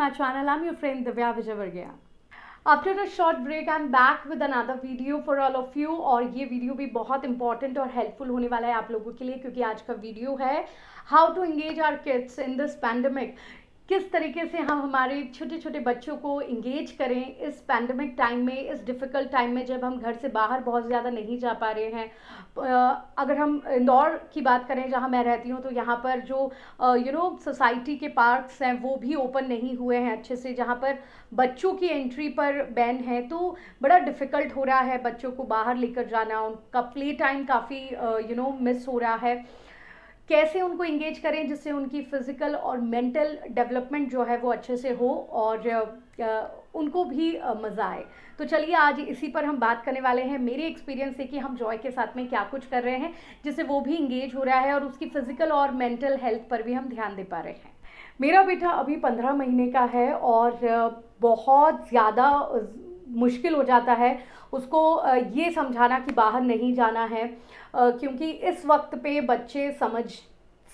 my channel. I'm your friend Divya Vijayvargiya. After a short break, I'm back with another video for all of you. और ये video भी बहुत important और helpful होने वाला है आप लोगों के लिए, क्योंकि आज का वीडियो है how to engage our kids in this pandemic. किस तरीके से हम हमारे छोटे छोटे बच्चों को इंगेज करें इस पैंडमिक टाइम में, इस डिफ़िकल्ट टाइम में, जब हम घर से बाहर बहुत ज़्यादा नहीं जा पा रहे हैं। अगर हम इंदौर की बात करें जहां मैं रहती हूं, तो यहाँ पर जो सोसाइटी के पार्क्स हैं वो भी ओपन नहीं हुए हैं अच्छे से, जहाँ पर बच्चों की एंट्री पर बैन है। तो बड़ा डिफ़िकल्ट हो रहा है बच्चों को बाहर लेकर जाना, उनका प्ले टाइम काफ़ी मिस हो रहा है। कैसे उनको इंगेज करें जिससे उनकी फ़िज़िकल और मेंटल डेवलपमेंट जो है वो अच्छे से हो और उनको भी मज़ा आए। तो चलिए आज इसी पर हम बात करने वाले हैं। मेरे एक्सपीरियंस से कि हम जॉय के साथ में क्या कुछ कर रहे हैं जिससे वो भी इंगेज हो रहा है और उसकी फ़िज़िकल और मेंटल हेल्थ पर भी हम ध्यान दे पा रहे हैं। मेरा बेटा अभी 15 महीने का है और बहुत ज़्यादा मुश्किल हो जाता है उसको ये समझाना कि बाहर नहीं जाना है, क्योंकि इस वक्त पे बच्चे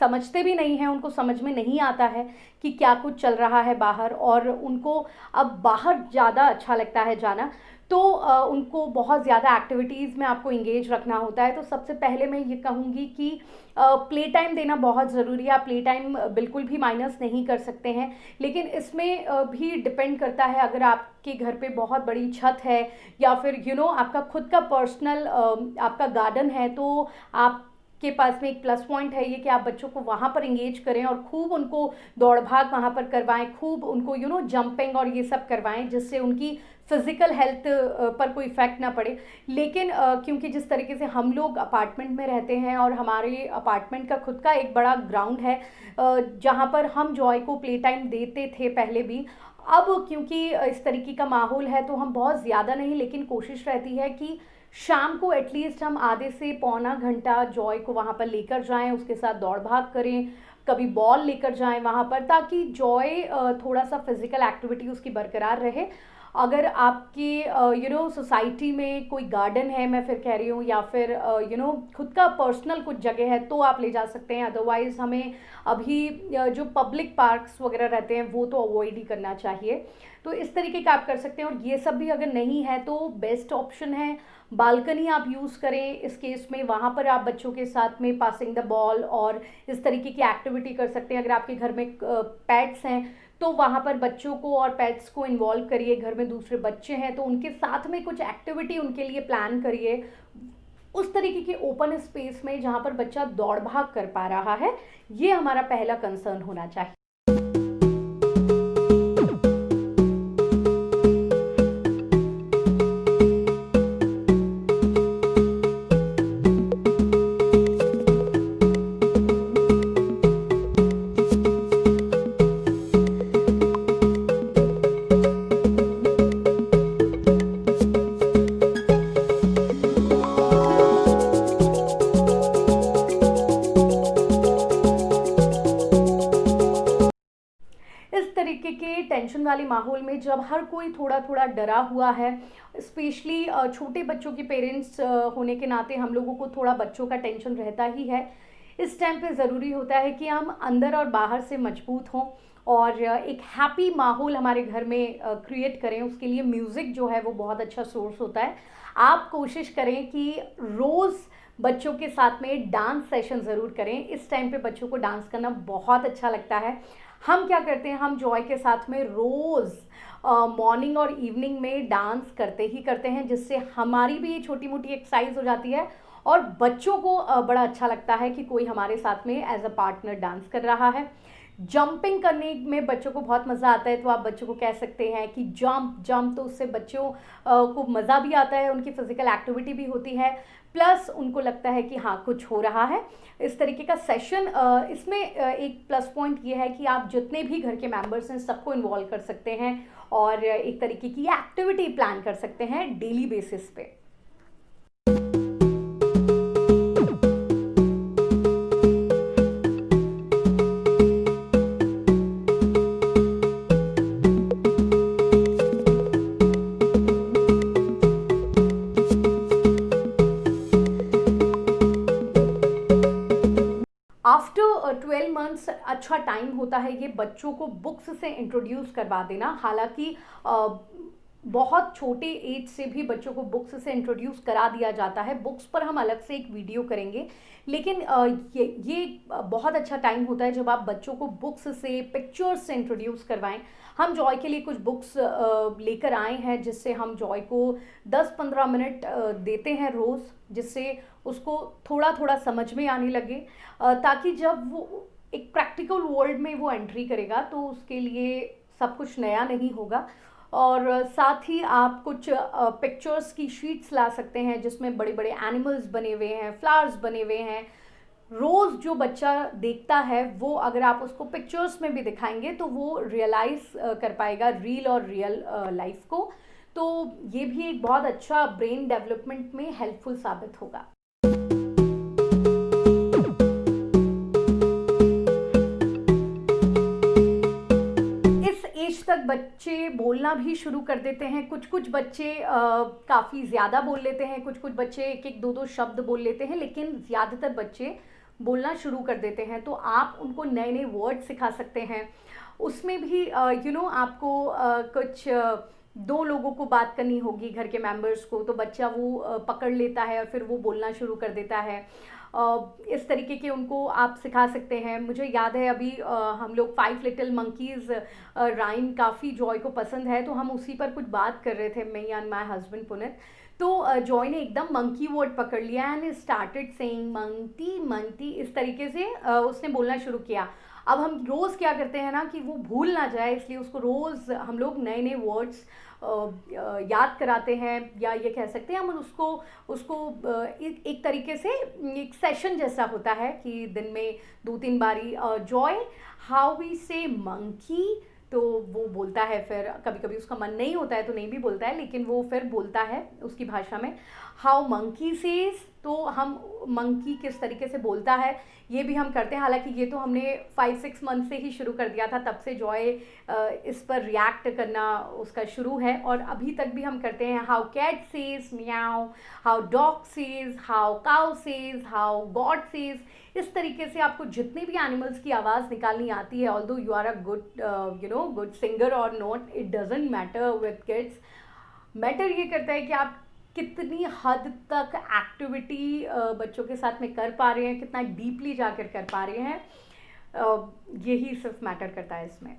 समझते भी नहीं हैं, उनको समझ में नहीं आता है कि क्या कुछ चल रहा है बाहर, और उनको अब बाहर ज़्यादा अच्छा लगता है जाना। तो उनको बहुत ज़्यादा एक्टिविटीज़ में आपको इंगेज रखना होता है। तो सबसे पहले मैं ये कहूँगी कि प्ले टाइम देना बहुत ज़रूरी है। आप प्ले टाइम बिल्कुल भी माइनस नहीं कर सकते हैं, लेकिन इसमें भी डिपेंड करता है। अगर आपके घर पे बहुत बड़ी छत है या फिर आपका खुद का पर्सनल आपका गार्डन है, तो आप के पास में एक प्लस पॉइंट है ये कि आप बच्चों को वहाँ पर इंगेज करें और खूब उनको दौड़ भाग वहाँ पर करवाएं, खूब उनको जंपिंग और ये सब करवाएं, जिससे उनकी फ़िज़िकल हेल्थ पर कोई इफ़ेक्ट ना पड़े। लेकिन क्योंकि जिस तरीके से हम लोग अपार्टमेंट में रहते हैं और हमारे अपार्टमेंट का खुद का एक बड़ा ग्राउंड है जहाँ पर हम जॉय को प्ले टाइम देते थे पहले भी, अब क्योंकि इस तरीके का माहौल है तो हम बहुत ज़्यादा नहीं, लेकिन कोशिश रहती है कि शाम को एटलीस्ट हम आधे से पौना घंटा जॉय को वहाँ पर लेकर जाएं, उसके साथ दौड़ भाग करें, कभी बॉल लेकर जाएं वहाँ पर, ताकि जॉय थोड़ा सा फिज़िकल एक्टिविटी उसकी बरकरार रहे। अगर आपकी सोसाइटी में कोई गार्डन है, मैं फिर कह रही हूँ, या फिर खुद का पर्सनल कुछ जगह है तो आप ले जा सकते हैं। अदरवाइज़ हमें अभी जो पब्लिक पार्क्स वगैरह रहते हैं वो तो अवॉइड ही करना चाहिए। तो इस तरीके का आप कर सकते हैं। और ये सब भी अगर नहीं है तो बेस्ट ऑप्शन है बालकनी आप यूज़ करें। इस केस में वहाँ पर आप बच्चों के साथ में पासिंग द बॉल और इस तरीके की एक्टिविटी कर सकते हैं। अगर आपके घर में पेट्स हैं तो वहाँ पर बच्चों को और पेट्स को इन्वॉल्व करिए। घर में दूसरे बच्चे हैं तो उनके साथ में कुछ एक्टिविटी उनके लिए प्लान करिए, उस तरीके के ओपन स्पेस में जहाँ पर बच्चा दौड़ भाग कर पा रहा है। ये हमारा पहला कंसर्न होना चाहिए। तरीके के टेंशन वाले माहौल में जब हर कोई थोड़ा थोड़ा डरा हुआ है, स्पेशली छोटे बच्चों के पेरेंट्स होने के नाते हम लोगों को थोड़ा बच्चों का टेंशन रहता ही है। इस टाइम पे ज़रूरी होता है कि हम अंदर और बाहर से मजबूत हों और एक हैप्पी माहौल हमारे घर में क्रिएट करें। उसके लिए म्यूज़िक जो है वो बहुत अच्छा सोर्स होता है। आप कोशिश करें कि रोज़ बच्चों के साथ में डांस सेशन ज़रूर करें। इस टाइम पे बच्चों को डांस करना बहुत अच्छा लगता है। हम क्या करते हैं, हम जॉय के साथ में रोज़ मॉर्निंग और इवनिंग में डांस करते ही करते हैं, जिससे हमारी भी छोटी मोटी एक्सरसाइज हो जाती है और बच्चों को बड़ा अच्छा लगता है कि कोई हमारे साथ में एज अ पार्टनर डांस कर रहा है। जंपिंग करने में बच्चों को बहुत मज़ा आता है, तो आप बच्चों को कह सकते हैं कि जंप जंप, तो उससे बच्चों को मज़ा भी आता है, उनकी फ़िज़िकल एक्टिविटी भी होती है, प्लस उनको लगता है कि हाँ कुछ हो रहा है। इस तरीके का सेशन इसमें एक प्लस पॉइंट ये है कि आप जितने भी घर के मेंबर्स हैं सबको इन्वॉल्व कर सकते हैं और एक तरीके की एक्टिविटी प्लान कर सकते हैं डेली बेसिस पे। आफ्टर 12 months मंथ्स अच्छा टाइम होता है ये बच्चों को बुक्स से इंट्रोड्यूस करवा देना। हालांकि बहुत छोटे एज से भी बच्चों को बुक्स से इंट्रोड्यूस करा दिया जाता है, बुक्स पर हम अलग से एक वीडियो करेंगे। लेकिन ये बहुत अच्छा टाइम होता है जब आप बच्चों को बुक्स से, पिक्चर्स से इंट्रोड्यूस करवाएं। हम जॉय के लिए कुछ बुक्स लेकर आए हैं जिससे हम जॉय को 10-15 मिनट देते हैं रोज़, जिससे उसको थोड़ा थोड़ा समझ में आने लगे, ताकि जब वो एक प्रैक्टिकल वर्ल्ड में वो एंट्री करेगा तो उसके लिए सब कुछ नया नहीं होगा। और साथ ही आप कुछ पिक्चर्स की शीट्स ला सकते हैं जिसमें बड़े बड़े एनिमल्स बने हुए हैं, फ्लावर्स बने हुए हैं। रोज़ जो बच्चा देखता है वो अगर आप उसको पिक्चर्स में भी दिखाएंगे तो वो रियलाइज कर पाएगा रील और रियल लाइफ को। तो ये भी एक बहुत अच्छा ब्रेन डेवलपमेंट में हेल्पफुल साबित होगा। तक बच्चे बोलना भी शुरू कर देते हैं। कुछ कुछ बच्चे काफ़ी ज़्यादा बोल लेते हैं, कुछ कुछ बच्चे एक एक दो दो शब्द बोल लेते हैं, लेकिन ज़्यादातर बच्चे बोलना शुरू कर देते हैं। तो आप उनको नए नए वर्ड सिखा सकते हैं। उसमें भी आपको कुछ 2 लोगों को बात करनी होगी, घर के मेंबर्स को, तो बच्चा वो पकड़ लेता है और फिर वो बोलना शुरू कर देता है। इस तरीके के उनको आप सिखा सकते हैं। मुझे याद है अभी हम लोग 5 लिटिल मंकीज़ राइम काफ़ी जॉय को पसंद है, तो हम उसी पर कुछ बात कर रहे थे, मैं एंड माय हस्बैंड पुनित। तो जॉय ने एकदम मंकी वर्ड पकड़ लिया and started saying monkey monkey, इस तरीके से उसने बोलना शुरू किया। अब हम रोज़ क्या करते हैं ना कि वो भूल ना जाए, इसलिए उसको रोज़ हम लोग नए नए वर्ड्स याद कराते हैं, या ये कह सकते हैं हम उसको एक तरीके से एक सेशन जैसा होता है कि दिन में 2-3 बारी जॉय हाउ वी से मंकी, तो वो बोलता है। फिर कभी कभी उसका मन नहीं होता है तो नहीं भी बोलता है, लेकिन वो फिर बोलता है उसकी भाषा में हाउ मंकी सेज। तो हम मंकी किस तरीके से बोलता है ये भी हम करते हैं। हालांकि ये तो हमने 5-6 मंथ से ही शुरू कर दिया था, तब से जॉय इस पर रिएक्ट करना उसका शुरू है, और अभी तक भी हम करते हैं। How cat says meow, how dog says, how cow says, how god says. इस तरीके से आपको जितने भी एनिमल्स की आवाज़ निकालनी आती है, although you are a good singer और not, it doesn't matter with kids. Matter ये करता है कि आप कितनी हद तक एक्टिविटी बच्चों के साथ में कर पा रहे हैं, कितना डीपली जाकर कर पा रहे हैं, यही सिर्फ मैटर करता है इसमें।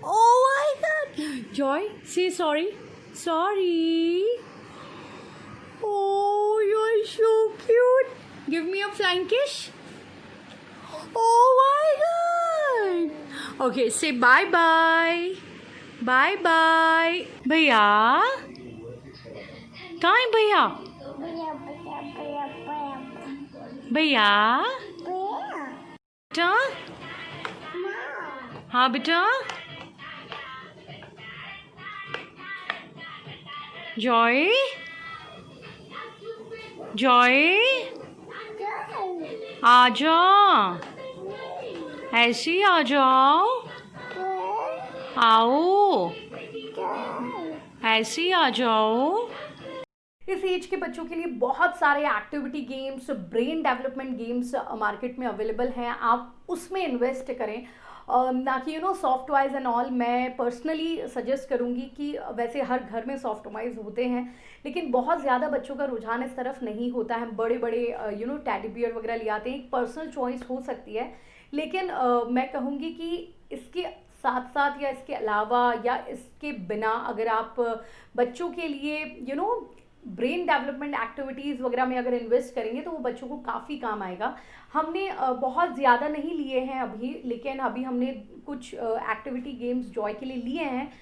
Oh my God! Joy, say sorry. Sorry. Oh, you're so cute. Give me a flying kiss. Oh my God! Okay, say bye bye. Bye bye. भैया कहाँ है भैया? भैया बेटा, हाँ बेटा, जॉय जॉय आ जाओ, ऐसे आ जाओ, आओ, ऐसे आ जाओ। इस एज के बच्चों के लिए बहुत सारे activity games, brain development games market में अवेलेबल हैं। आप उसमें इन्वेस्ट करें, ना कि सॉफ्ट टॉयज एंड ऑल। मैं पर्सनली सजेस्ट करूंगी कि वैसे हर घर में सॉफ्ट टॉयज होते हैं, लेकिन बहुत ज़्यादा बच्चों का रुझान इस तरफ नहीं होता है। बड़े बड़े टेडी बियर वगैरह ले आते हैं, एक पर्सनल चॉइस हो सकती है, लेकिन मैं कहूँगी कि इसके साथ साथ या इसके अलावा या इसके बिना अगर आप बच्चों के लिए ब्रेन डेवलपमेंट एक्टिविटीज़ वगैरह में अगर इन्वेस्ट करेंगे तो वो बच्चों को काफ़ी काम आएगा। हमने बहुत ज़्यादा नहीं लिए हैं अभी, लेकिन अभी हमने कुछ एक्टिविटी गेम्स जॉय के लिए लिए हैं,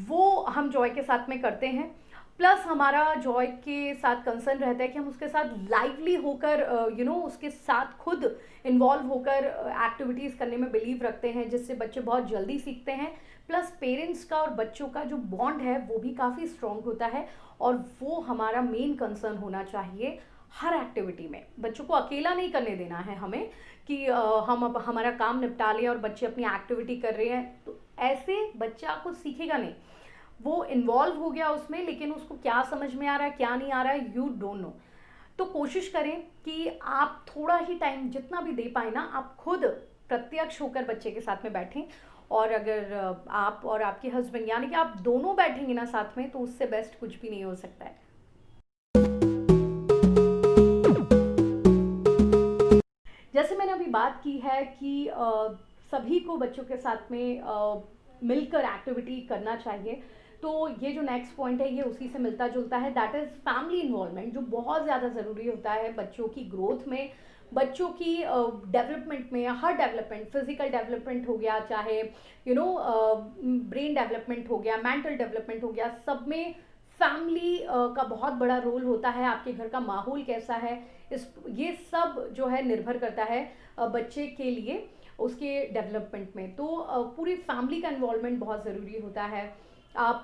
वो हम जॉय के साथ में करते हैं। प्लस हमारा जॉय के साथ कंसर्न रहता है कि हम उसके साथ लाइवली होकर उसके साथ खुद इन्वॉल्व होकर एक्टिविटीज़ करने में बिलीव रखते हैं, जिससे बच्चे बहुत जल्दी सीखते हैं। प्लस पेरेंट्स का और बच्चों का जो बॉन्ड है वो भी काफ़ी स्ट्रॉन्ग होता है, और वो हमारा मेन कंसर्न होना चाहिए हर एक्टिविटी में। बच्चों को अकेला नहीं करने देना है हमें कि हम अब हमारा काम निपटा लें और बच्चे अपनी एक्टिविटी कर रहे हैं, तो ऐसे बच्चा कुछ सीखेगा नहीं। वो इन्वॉल्व हो गया उसमें, लेकिन उसको क्या समझ में आ रहा है क्या नहीं आ रहा है यू डोंट नो। तो कोशिश करें कि आप थोड़ा ही टाइम जितना भी दे पाए ना, आप खुद प्रत्यक्ष होकर बच्चे के साथ में बैठें। और अगर आप और आपके हस्बैंड यानी कि आप दोनों बैठेंगे ना साथ में, तो उससे बेस्ट कुछ भी नहीं हो सकता है। जैसे मैंने अभी बात की है कि सभी को बच्चों के साथ में मिलकर एक्टिविटी करना चाहिए, तो ये जो नेक्स्ट पॉइंट है ये उसी से मिलता जुलता है, दैट इज़ फैमिली इन्वॉल्वमेंट, जो बहुत ज़्यादा ज़रूरी होता है बच्चों की ग्रोथ में, बच्चों की डेवलपमेंट में। हर डेवलपमेंट, फिजिकल डेवलपमेंट हो गया, चाहे ब्रेन डेवलपमेंट हो गया, मेंटल डेवलपमेंट हो गया, सब में फैमिली का बहुत बड़ा रोल होता है। आपके घर का माहौल कैसा है, ये सब जो है निर्भर करता है बच्चे के लिए उसके डेवलपमेंट में। तो पूरी फैमिली का इन्वॉल्वमेंट बहुत ज़रूरी होता है। आप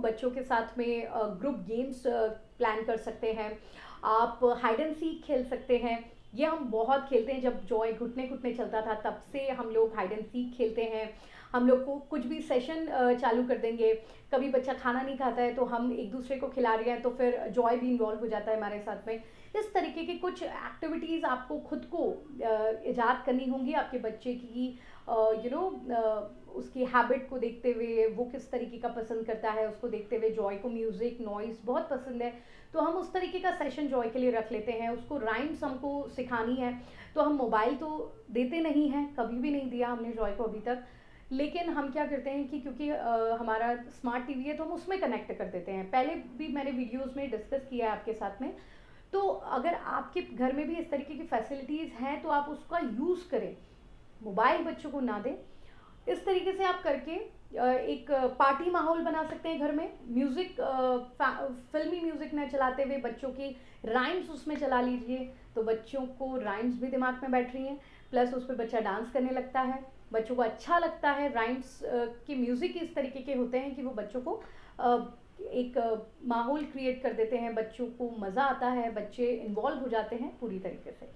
बच्चों के साथ में ग्रुप गेम्स प्लान कर सकते हैं, आप हाइड एंड सीक खेल सकते हैं। ये हम बहुत खेलते हैं, जब जॉय घुटने घुटने चलता था तब से हम लोग हाइड एंड सीक खेलते हैं। हम लोग को कुछ भी सेशन चालू कर देंगे, कभी बच्चा खाना नहीं खाता है तो हम एक दूसरे को खिला रहे हैं, तो फिर जॉय भी इन्वॉल्व हो जाता है हमारे साथ में। इस तरीके के कुछ एक्टिविटीज़ आपको खुद को ईजाद करनी होंगी, आपके बच्चे की उसकी हैबिट को देखते हुए, वो किस तरीके का पसंद करता है उसको देखते हुए। जॉय को म्यूज़िक, नॉइज़ बहुत पसंद है, तो हम उस तरीके का सेशन जॉय के लिए रख लेते हैं। उसको राइम्स हमको सिखानी है, तो हम मोबाइल तो देते नहीं हैं, कभी भी नहीं दिया हमने जॉय को अभी तक, लेकिन हम क्या करते हैं कि क्योंकि हमारा स्मार्ट टीवी है तो हम उसमें कनेक्ट कर देते हैं। पहले भी मैंने वीडियोज़ में डिस्कस किया है आपके साथ में। तो अगर आपके घर में भी इस तरीके की फैसिलिटीज़ हैं तो आप उसका यूज़ करें, मोबाइल बच्चों को ना दें। इस तरीके से आप करके एक पार्टी माहौल बना सकते हैं घर में। म्यूज़िक, फिल्मी म्यूज़िक न चलाते हुए बच्चों की राइम्स उसमें चला लीजिए, तो बच्चों को राइम्स भी दिमाग में बैठ रही हैं, प्लस उस पर बच्चा डांस करने लगता है, बच्चों को अच्छा लगता है। राइम्स के म्यूज़िक इस तरीके के होते हैं कि वो बच्चों को एक माहौल क्रिएट कर देते हैं, बच्चों को मज़ा आता है, बच्चे इन्वॉल्व हो जाते हैं पूरी तरीके से।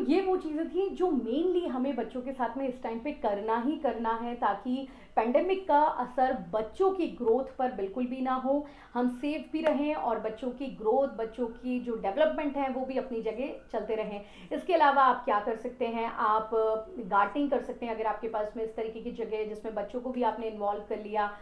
ये वो चीज़ें थी जो मेनली हमें बच्चों के साथ में इस टाइम पे करना ही करना है, ताकि पेंडेमिक का असर बच्चों की ग्रोथ पर बिल्कुल भी ना हो, हम सेफ भी रहें और बच्चों की ग्रोथ, बच्चों की जो डेवलपमेंट है वो भी अपनी जगह चलते रहें। इसके अलावा आप क्या कर सकते हैं, आप गार्डनिंग कर सकते हैं अगर आपके पास में इस तरीके की जगह है जिसमें बच्चों को भी आपने इन्वॉल्व कर लिया।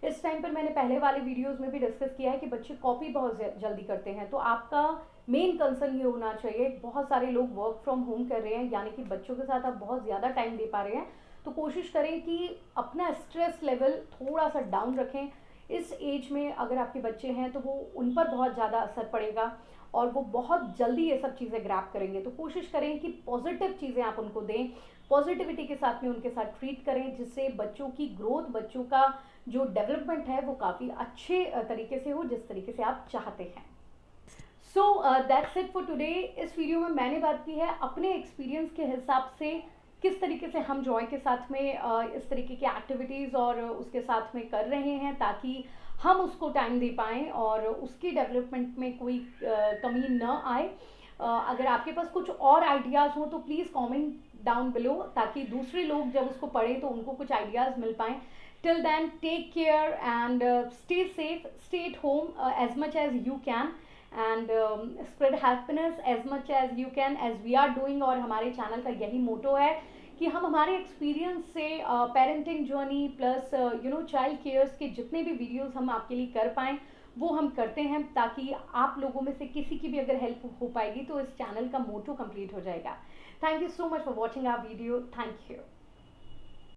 इस टाइम पर मैंने पहले वाले वीडियोस में भी डिस्कस किया है कि बच्चे कॉपी बहुत जल्दी करते हैं, तो आपका मेन कंसर्न ये होना चाहिए। बहुत सारे लोग वर्क फ्रॉम होम कर रहे हैं, यानी कि बच्चों के साथ आप बहुत ज़्यादा टाइम दे पा रहे हैं, तो कोशिश करें कि अपना स्ट्रेस लेवल थोड़ा सा डाउन रखें। इस एज में अगर आपके बच्चे हैं तो वो उन पर बहुत ज़्यादा असर पड़ेगा और वो बहुत जल्दी ये सब चीज़ें ग्रैब करेंगे। तो कोशिश करें कि पॉजिटिव चीज़ें आप उनको दें, पॉजिटिविटी के साथ में उनके साथ ट्रीट करें, जिससे बच्चों की ग्रोथ, बच्चों का जो डेवलपमेंट है वो काफ़ी अच्छे तरीके से हो, जिस तरीके से आप चाहते हैं। So that's it for today. इस वीडियो में मैंने बात की है अपने एक्सपीरियंस के हिसाब से किस तरीके से हम जॉय के साथ में इस तरीके की एक्टिविटीज़ और उसके साथ में कर रहे हैं, ताकि हम उसको टाइम दे पाएँ और उसकी डेवलपमेंट में कोई कमी न आए। अगर आपके पास कुछ और आइडियाज़ हो तो प्लीज़ कमेंट डाउन बिलो, ताकि दूसरे लोग जब उसको पढ़ें तो उनको कुछ आइडियाज़ मिल पाएँ। Till then, take care and stay safe, stay at home as much as you can and spread happiness as much as you can, as we are doing। और हमारे चैनल का यही मोटो है कि हम हमारे एक्सपीरियंस से parenting journey plus child cares के जितने भी वीडियोस हम आपके लिए कर पाएँ वो हम करते हैं, ताकि आप लोगों में से किसी की भी अगर हेल्प हो पाएगी तो इस चैनल का मोटो कंप्लीट हो जाएगा। Thank you so much for watching our video. Thank you.